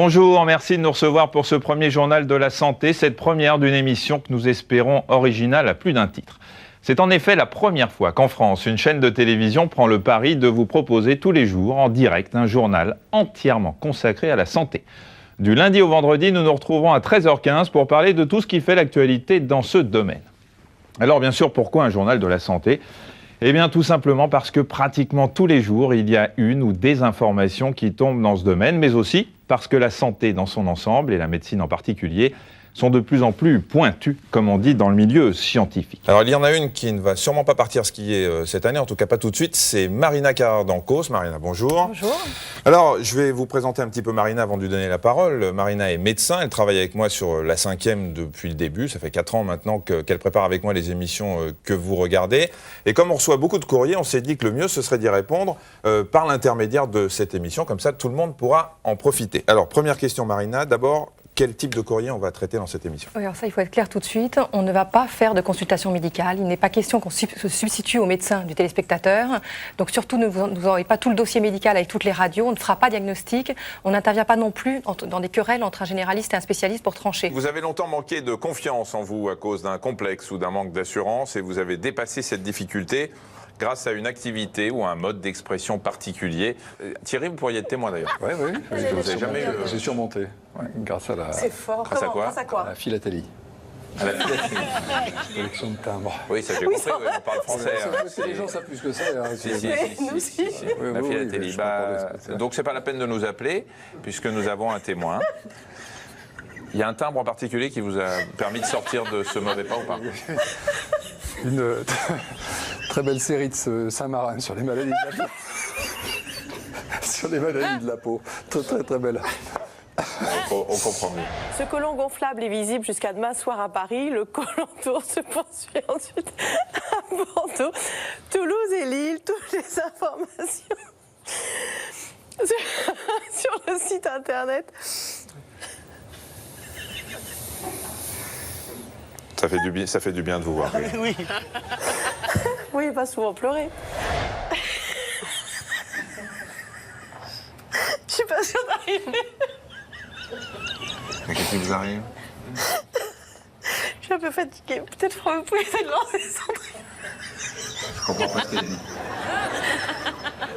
Bonjour, merci de nous recevoir pour ce premier journal de la santé, cette première d'une émission que nous espérons originale à plus d'un titre. C'est en effet la première fois qu'en France, une chaîne de télévision prend le pari de vous proposer tous les jours en direct un journal entièrement consacré à la santé. Du lundi au vendredi, nous nous retrouverons à 13h15 pour parler de tout ce qui fait l'actualité dans ce domaine. Alors bien sûr, pourquoi un journal de la santé ? Eh bien tout simplement parce que pratiquement tous les jours, il y a une ou des informations qui tombent dans ce domaine, mais aussi parce que la santé dans son ensemble, et la médecine en particulier, sont de plus en plus pointues, comme on dit dans le milieu scientifique. Alors il y en a une qui ne va sûrement pas partir skier cette année, en tout cas pas tout de suite, c'est Marina Carrère-Dancos. Marina, bonjour. Bonjour. Alors je vais vous présenter un petit peu Marina avant de lui donner la parole. Marina est médecin, elle travaille avec moi sur la 5e depuis le début, ça fait 4 ans maintenant qu'elle prépare avec moi les émissions que vous regardez. Et comme on reçoit beaucoup de courriers, on s'est dit que le mieux ce serait d'y répondre par l'intermédiaire de cette émission, comme ça tout le monde pourra en profiter. Alors première question Marina, d'abord, quel type de courrier on va traiter dans cette émission ? Oui, alors ça, il faut être clair tout de suite. On ne va pas faire de consultation médicale. Il n'est pas question qu'on se substitue au médecin du téléspectateur. Donc surtout, ne vous envoyez pas tout le dossier médical avec toutes les radios. On ne fera pas de diagnostic. On n'intervient pas non plus dans des querelles entre un généraliste et un spécialiste pour trancher. Vous avez longtemps manqué de confiance en vous à cause d'un complexe ou d'un manque d'assurance et vous avez dépassé cette difficulté grâce à une activité ou un mode d'expression particulier. Thierry, vous pourriez être témoin d'ailleurs. Oui, oui. Vous avez jamais eu... J'ai surmonté, grâce à la, C'est fort. Grâce à quoi ? Grâce à quoi ? à la philatélie. À la philatélie. Collection de timbres. Oui, ça j'ai compris, oui, on parle français. Les gens savent plus que ça. Si. Oui, La oui, philatélie. je comprends ce que c'est. Donc c'est pas la peine de nous appeler, puisque nous avons un témoin. Il y a un timbre en particulier qui vous a permis de sortir de ce mauvais pas ou pas ? Une très belle série de Saint-Marin sur les maladies de la peau. Sur les maladies de la peau. Très, très, très belle. On comprend mieux. Ce colon gonflable est visible jusqu'à demain soir à Paris. Le colon tour se poursuit ensuite à Bordeaux, Toulouse et Lille. Toutes les informations sur le site internet. Ça fait du bien de vous voir. Oui. Oui, il va souvent pleurer. Je suis pas sûre d'arriver. Qu'est-ce qui vous arrive ? Je suis un peu fatiguée. Peut-être vous pouvez essayer de lancer Sandrine. Je comprends pas ce qu'elle dit.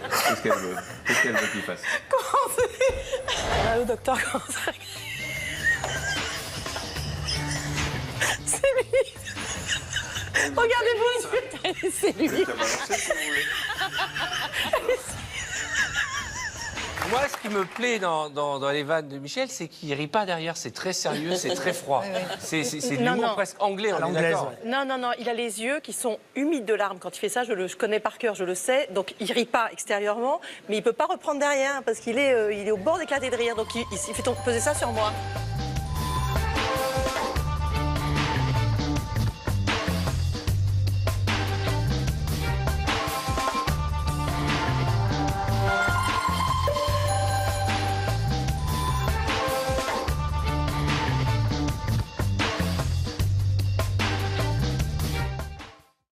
Qu'est-ce qu'elle veut ? Qu'est-ce qu'elle veut qu'il fasse ? Ah, le docteur commence à... C'est lui. Regardez-vous. C'est lui. Moi, ce qui me plaît dans les vannes de Michel, c'est qu'il rit pas derrière. C'est très sérieux, c'est très froid. C'est de l'humour presque anglais, on est d'accord. Non, il a les yeux qui sont humides de larmes quand il fait ça. Je connais par cœur, je le sais. Donc il rit pas extérieurement, mais il peut pas reprendre derrière parce qu'il est au bord d'éclater de rire. Donc il fait peser ça sur moi.